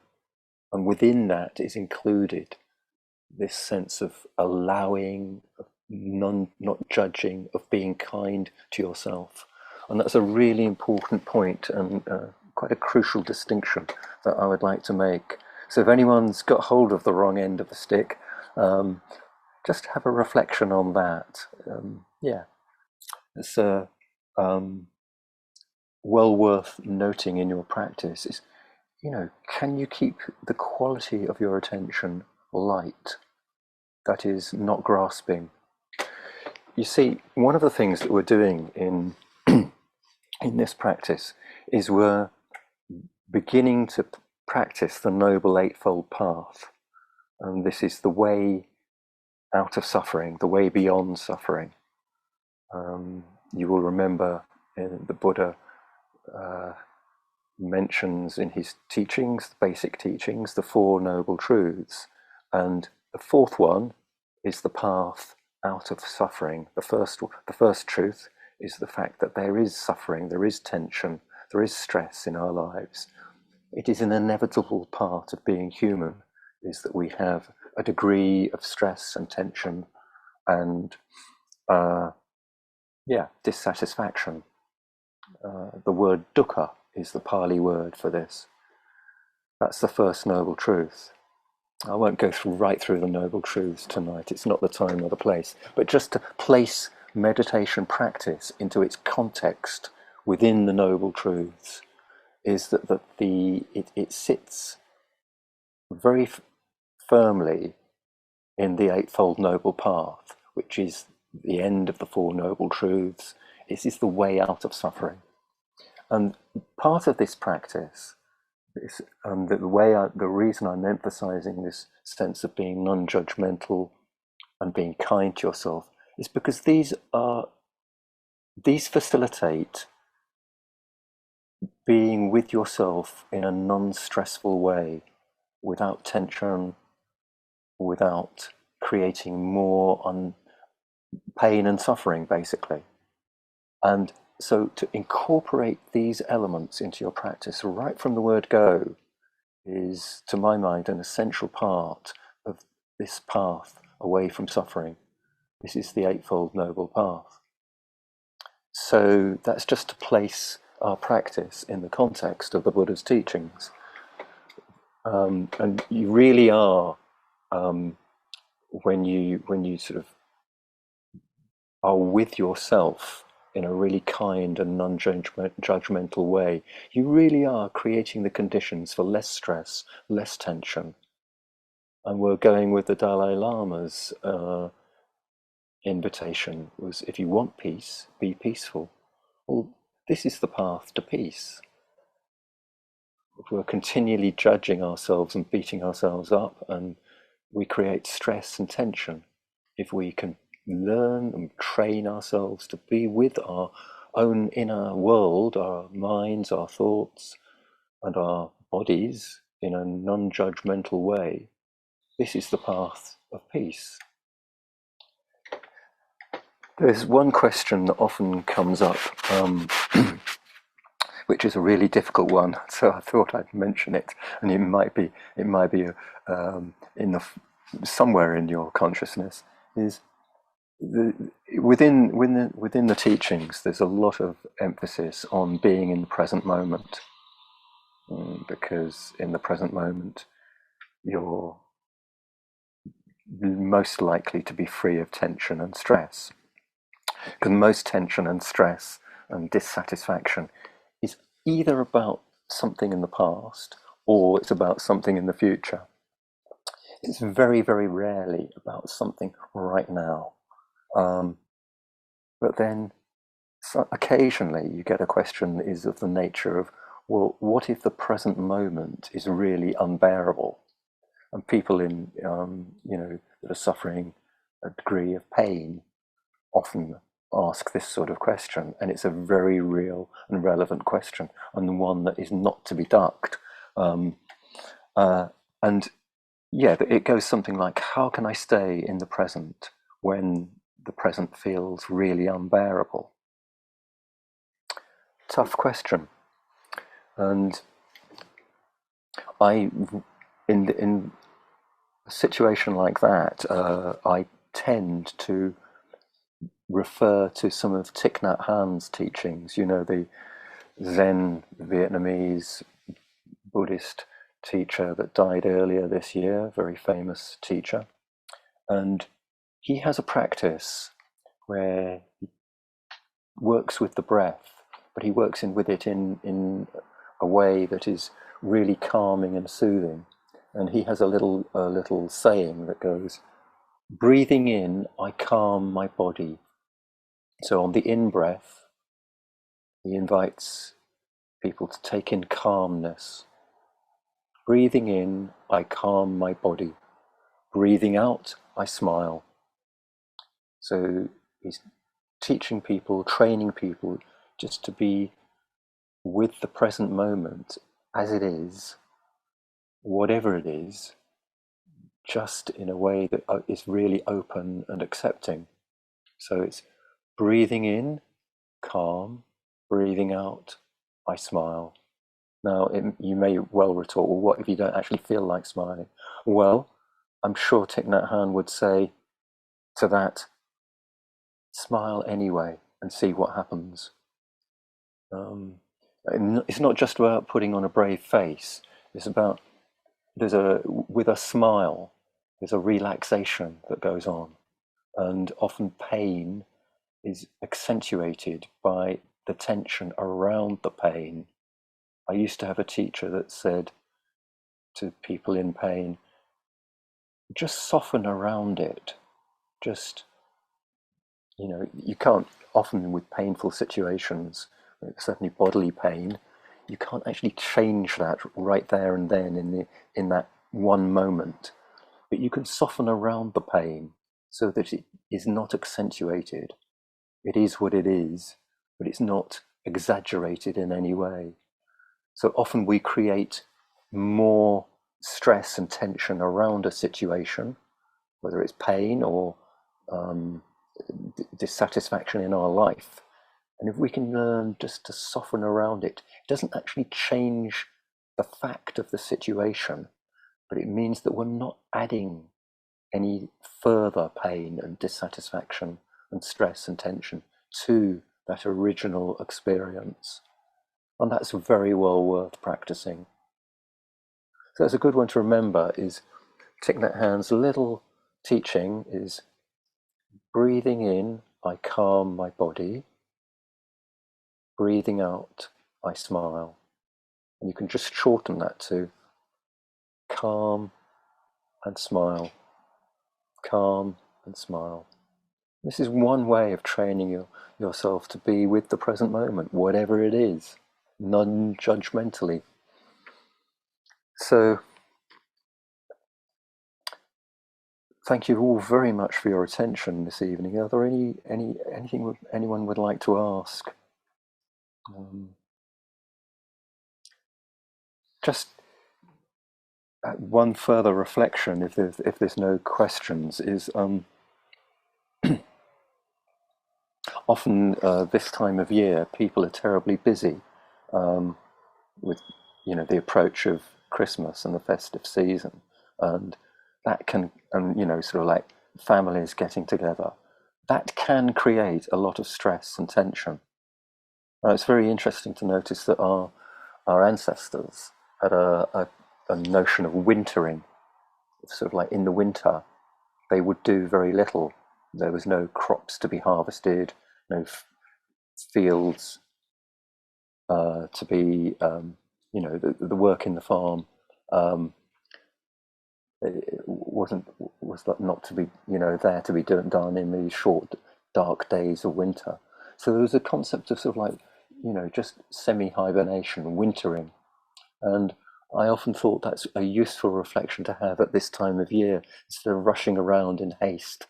and within that is included this sense of allowing, of not judging, of being kind to yourself. And that's a really important point and quite a crucial distinction that I would like to make. So if anyone's got hold of the wrong end of the stick, just have a reflection on that. Yeah, it's well worth noting in your practice is, can you keep the quality of your attention light? That is, not grasping. You see, one of the things that we're doing in this practice is we're beginning to practice the Noble Eightfold Path. And this is the way out of suffering, the way beyond suffering. You will remember the Buddha mentions in his teachings, the basic teachings, the Four Noble Truths. And the fourth one is the path out of suffering. The first truth is the fact that there is suffering, there is tension, there is stress in our lives. It is an inevitable part of being human, is that we have a degree of stress and tension and dissatisfaction. The word dukkha is the Pali word for this. That's the first noble truth. I won't go right through the noble truths tonight. It's not the time or the place. But just to place meditation practice into its context within the noble truths is that it sits very firmly in the Eightfold Noble Path, which is the end of the Four Noble Truths. It is the way out of suffering. And part of this practice, the reason I'm emphasizing this sense of being non-judgmental and being kind to yourself is because these facilitate being with yourself in a non-stressful way, without tension, without creating more pain and suffering, basically. And so to incorporate these elements into your practice right from the word go is, to my mind, an essential part of this path away from suffering. This is the Eightfold Noble Path. So that's just to place our practice in the context of the Buddha's teachings. And you really are, when you sort of are with yourself in a really kind and non-judgmental way, you really are creating the conditions for less stress, less tension. And we're going with the Dalai Lama's invitation was, if you want peace, be peaceful. Well, this is the path to peace. If we're continually judging ourselves and beating ourselves up, and we create stress and tension. If we can learn and train ourselves to be with our own inner world, our minds, our thoughts, and our bodies in a non-judgmental way, this is the path of peace. There's one question that often comes up, which is a really difficult one, so I thought I'd mention it, and it might be somewhere in your consciousness. Is within the teachings, there's a lot of emphasis on being in the present moment, because in the present moment you're most likely to be free of tension and stress. Because most tension and stress and dissatisfaction is either about something in the past or it's about something in the future. It's very, very rarely about something right now. But then So occasionally you get a question that is of the nature of, well, what if the present moment is really unbearable? And people that are suffering a degree of pain often ask this sort of question, and it's a very real and relevant question, and one that is not to be ducked. Um, and yeah, it goes something like, how can I stay in the present when the present feels really unbearable? Tough question. And I, in a situation like that, I tend to refer to some of Thich Nhat Hanh's teachings, the Zen Vietnamese Buddhist teacher that died earlier this year, very famous teacher. And he has a practice where he works with the breath, but he works with it in a way that is really calming and soothing. And he has a little saying that goes, breathing in, I calm my body. So on the in-breath, he invites people to take in calmness. Breathing in, I calm my body. Breathing out, I smile. So he's teaching people, training people just to be with the present moment as it is, whatever it is, just in a way that is really open and accepting. So it's breathing in, calm, breathing out, I smile. Now, you may well retort, well, what if you don't actually feel like smiling? Well, I'm sure Thich Nhat Hanh would say to that, smile anyway and see what happens. It's not just about putting on a brave face. It's about, with a smile, there's a relaxation that goes on. And often pain is accentuated by the tension around the pain. I used to have a teacher that said to people in pain, just soften around it. Just, you can't, often with painful situations, certainly bodily pain, you can't actually change that right there and then in that one moment. But you can soften around the pain so that it is not accentuated. It is what it is, but it's not exaggerated in any way. So often we create more stress and tension around a situation, whether it's pain or dissatisfaction in our life. And if we can learn just to soften around it, it doesn't actually change the fact of the situation, but it means that we're not adding any further pain and dissatisfaction and stress and tension to that original experience. And that's very well worth practicing. So that's a good one to remember, is Thich Nhat Hanh's little teaching is breathing in, I calm my body. Breathing out, I smile. And you can just shorten that to calm and smile, calm and smile. This is one way of training yourself to be with the present moment, whatever it is, non-judgmentally. So, thank you all very much for your attention this evening. Are there anything anyone would like to ask? Just one further reflection, if there's no questions, is often this time of year people are terribly busy with the approach of Christmas and the festive season, and that can, sort of like families getting together, that can create a lot of stress and tension. It's very interesting to notice that our ancestors had a notion of wintering, sort of like in the winter they would do very little. There was no crops to be harvested, no fields to be, the work in the farm was not to be, there to be done in these short, dark days of winter. So there was a concept of sort of like, just semi-hibernation, wintering. And I often thought that's a useful reflection to have at this time of year, instead of rushing around in haste,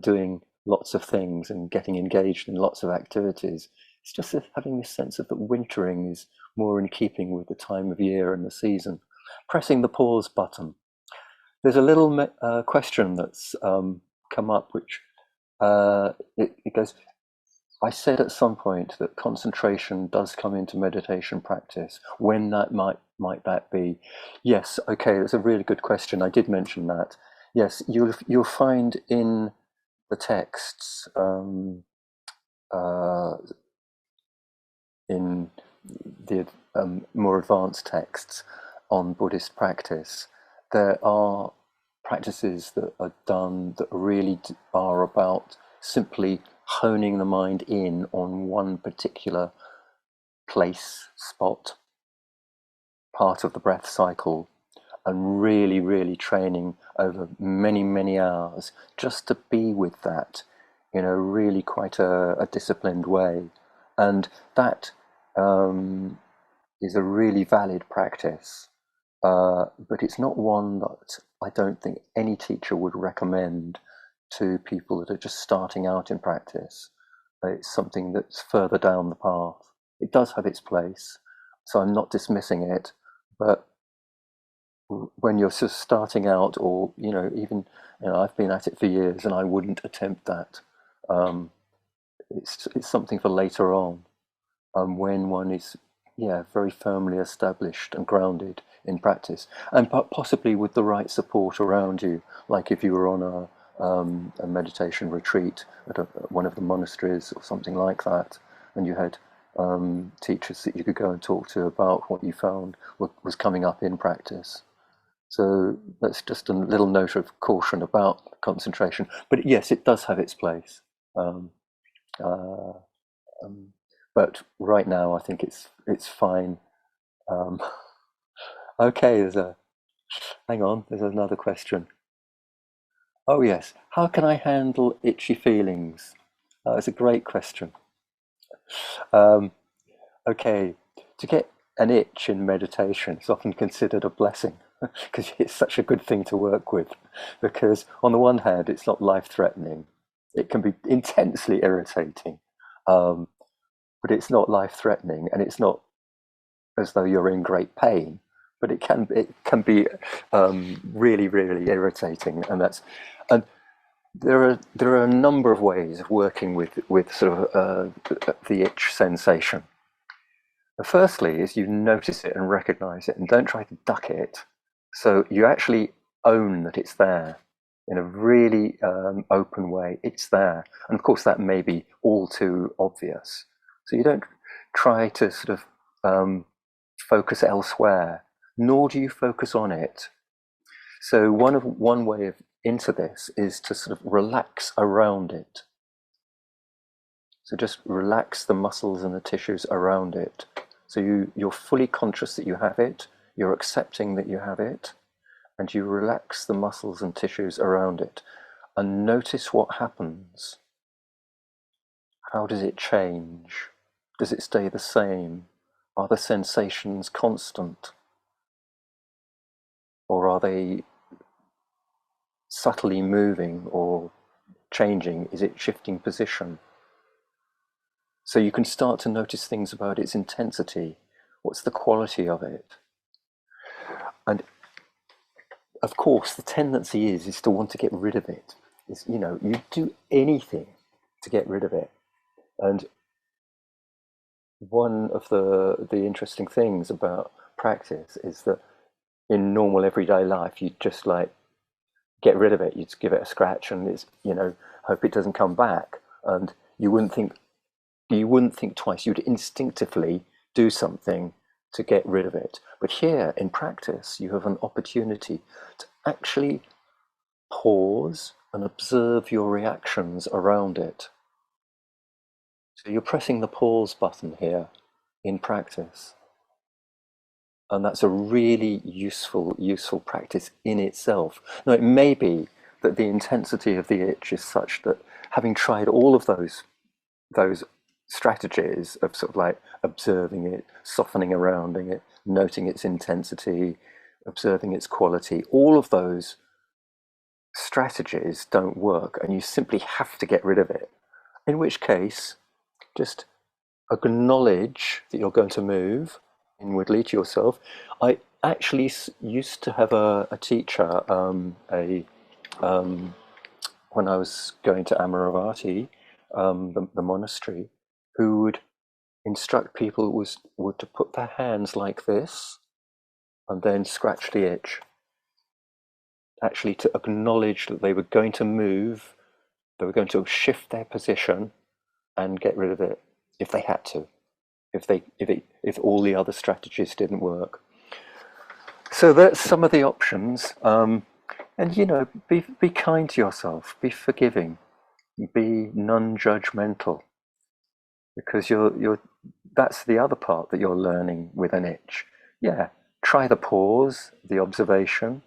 doing lots of things and getting engaged in lots of activities. It's just having this sense of that wintering is more in keeping with the time of year and the season. Pressing the pause button. There's a little question that's come up, which it goes, I said at some point that concentration does come into meditation practice. When that might that be? Yes, okay, that's a really good question. I did mention that. Yes, you'll find in the texts, in the more advanced texts on Buddhist practice, there are practices that are done that really are about simply honing the mind in on one particular place, spot, part of the breath cycle, and really, really training over many, many hours just to be with that in a really quite a disciplined way. And that is a really valid practice, but it's not one that I don't think any teacher would recommend to people that are just starting out in practice. It's something that's further down the path. It does have its place, so I'm not dismissing it, but when you're just starting out, or even I've been at it for years and I wouldn't attempt that. It's something for later on, when one is very firmly established and grounded in practice, and possibly with the right support around you, like if you were on a meditation retreat at one of the monasteries or something like that, and you had teachers that you could go and talk to about what you found was coming up in practice. So that's just a little note of caution about concentration. But yes, it does have its place. Um, uh, but right now, I think it's fine. Um, okay, hang on. There's another question. Oh yes, how can I handle itchy feelings? It's a great question. Um, okay, to get an itch in meditation is often considered a blessing because it's such a good thing to work with. Because on the one hand, it's not life-threatening. It can be intensely irritating, um, but it's not life-threatening, and it's not as though you're in great pain. But it can be really, really irritating, and there are a number of ways of working with sort of the itch sensation. Firstly is you notice it and recognize it and don't try to duck it. So you actually own that it's there in a really open way. It's there. And of course, that may be all too obvious. So you don't try to sort of focus elsewhere, nor do you focus on it. So one way of into this is to sort of relax around it. So just relax the muscles and the tissues around it. So you're fully conscious that you have it, you're accepting that you have it, and you relax the muscles and tissues around it. And notice what happens. How does it change? Does it stay the same? Are the sensations constant? Or are they subtly moving or changing? Is it shifting position? So you can start to notice things about its intensity. What's the quality of it? And of course, the tendency is to want to get rid of it. You do anything to get rid of it. And one of the interesting things about practice is that in normal everyday life, you just like get rid of it. You just give it a scratch and hope it doesn't come back. And you wouldn't think twice. You'd instinctively do something to get rid of it. But here in practice, you have an opportunity to actually pause and observe your reactions around it. So you're pressing the pause button here in practice. And that's a really useful practice in itself. Now, it may be that the intensity of the itch is such that having tried all of those strategies of sort of like observing it, softening around it, noting its intensity, observing its quality, all of those strategies don't work and you simply have to get rid of it. In which case, just acknowledge that you're going to move inwardly to yourself. I actually used to have a teacher, when I was going to Amaravati, the monastery, who would instruct people would to put their hands like this and then scratch the itch. Actually, to acknowledge that they were going to move, they were going to shift their position and get rid of it if they had to, if all the other strategies didn't work. So that's some of the options. And be kind to yourself, be forgiving, be non-judgmental, because that's the other part that you're learning with an itch. Yeah, try the pause, the observation,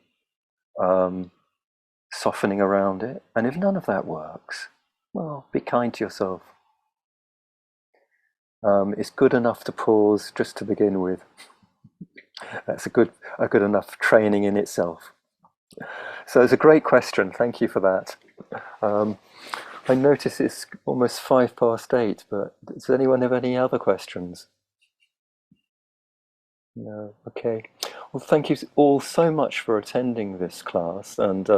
softening around it, and if none of that works, well, be kind to yourself. It's good enough to pause just to begin with. That's a good enough training in itself. So it's a great question. Thank you for that. I notice it's almost 8:05, but does anyone have any other questions? No. Okay. Well, thank you all so much for attending this class and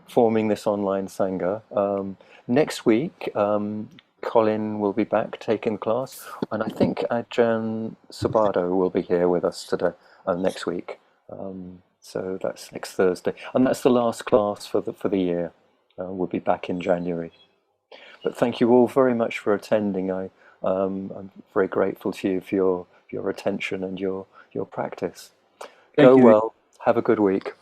forming this online Sangha. Next week, Colin will be back taking the class, and I think Ajahn Subhaddo will be here with us today next week. So that's next Thursday, and that's the last class for the year. We'll be back in January. But thank you all very much for attending. I'm very grateful to you for your attention and your practice. Go well. Have a good week.